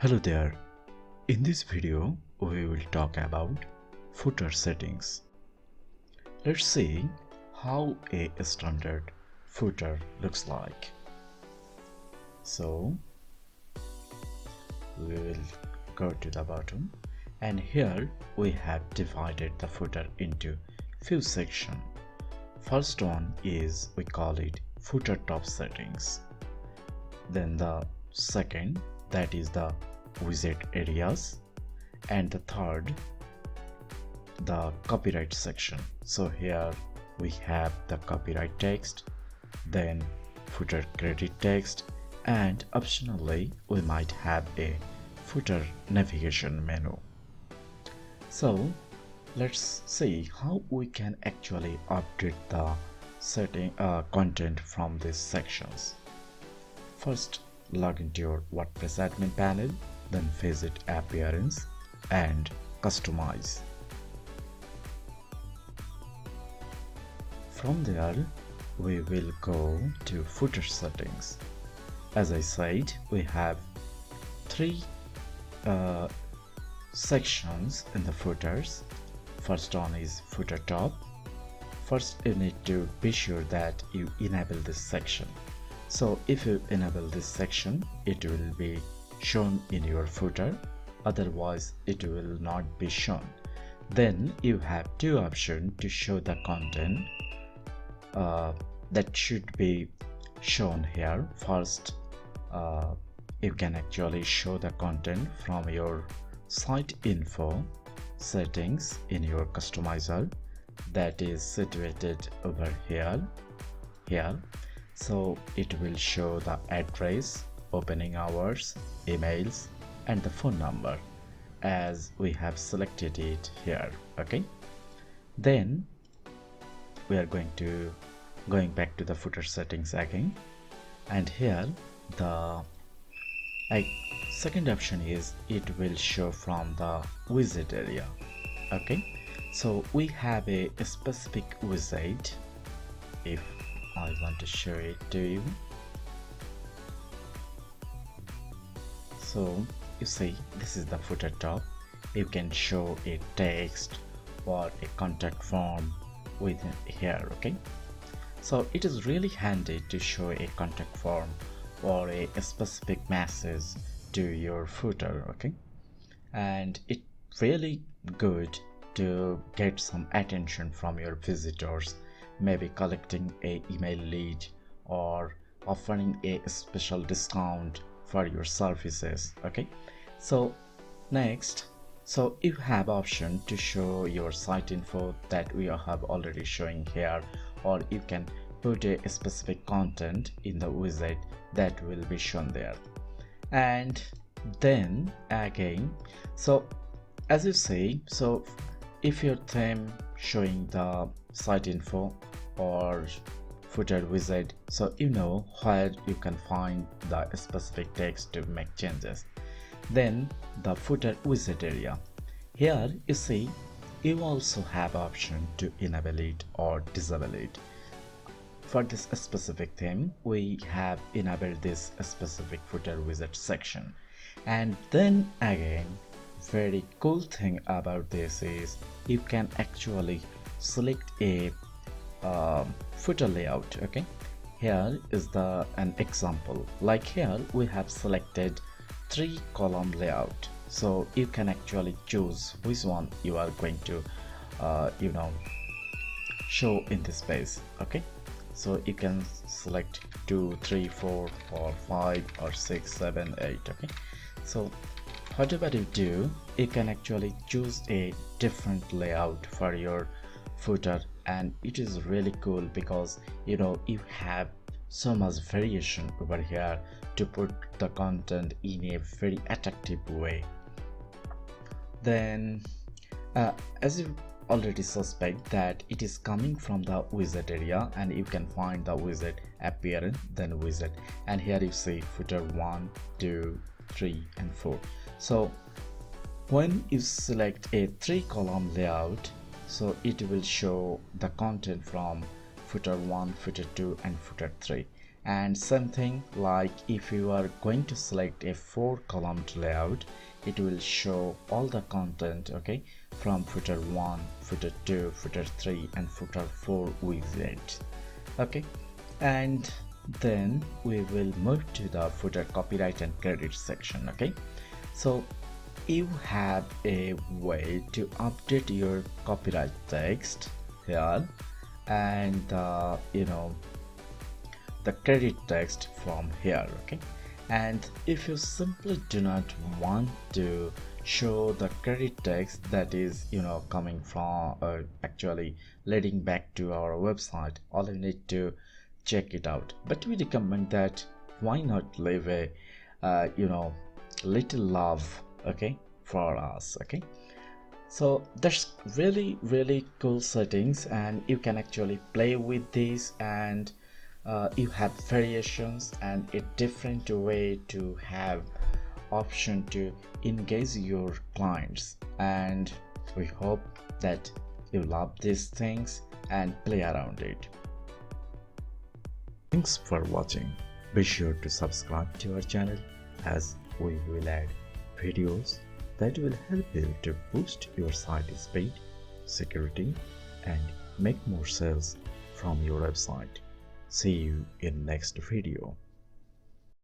Hello there. In this video, we will talk about footer settings. Let's see how a standard footer looks like. So, we will go to the bottom, and here we have divided the footer into few sections. First one is, we call it footer top settings. Then the second, that is the widget areas, and the third, the copyright section. So here we have the copyright text, then footer credit text, and optionally we might have a footer navigation menu. So let's see how we can actually update the content from these sections. First, log into your WordPress admin panel, then visit Appearance and Customize. From there, we will go to footer settings. As I said, we have three sections in the footers. First one is footer top. First, you need to be sure that you enable this section. So if you enable this section, it will be shown in your footer, otherwise it will not be shown. Then you have two options to show the content that should be shown here. First, you can actually show the content from your site info settings in your customizer, that is situated over here. So it will show the address, opening hours, emails, and the phone number as we have selected it here. Okay, then we are going back to the footer settings again, and here the second option is it will show from the widget area. Okay, so we have a specific widget. If I want to show it to you, so you see this is the footer top. You can show a text or a contact form within here. Okay, so it is really handy to show a contact form or a specific message to your footer. Okay, and it's really good to get some attention from your visitors, maybe collecting a email lead or offering a special discount for your services. Okay, so next, so you have option to show your site info that we have already showing here, or you can put a specific content in the widget that will be shown there. And then again, so as you see, so if your theme showing the site info or footer widget, so you know where you can find the specific text to make changes. Then the footer widget area, here you see you also have option to enable it or disable it. For this specific theme, we have enabled this specific footer widget section. And then again, very cool thing about this is you can actually select a footer layout. Okay, here is an example. Like here we have selected 3-column layout, so you can actually choose which one you are going to show in this space. Okay, so you can select 2, 3, 4 or 5 or 6, 7, 8. Okay, so whatever you do, you can actually choose a different layout for your footer, and it is really cool because you have so much variation over here to put the content in a very attractive way. Then as you already suspect that it is coming from the widget area, and you can find the widget appearance, then widget, and here you see footer 1, 2, 3 and 4. So when you select a 3-column layout, so it will show the content from footer 1, footer 2 and footer 3. And something like if you are going to select a 4-column layout, it will show all the content, okay, from footer 1, footer 2, footer 3 and footer 4 widget. Okay, and then we will move to the footer copyright and credit section. Okay, so you have a way to update your copyright text here, and the credit text from here. Okay, and if you simply do not want to show the credit text that is coming from actually leading back to our website, all you need to check it out. But we recommend that why not leave a little love, okay, for us. Okay, so that's really cool settings, and you can actually play with this, and you have variations and a different way to have option to engage your clients. And we hope that you love these things and play around it. Thanks for watching. Be sure to subscribe to our channel, as we will add videos that will help you to boost your site speed, security, and make more sales from your website. See you in next video.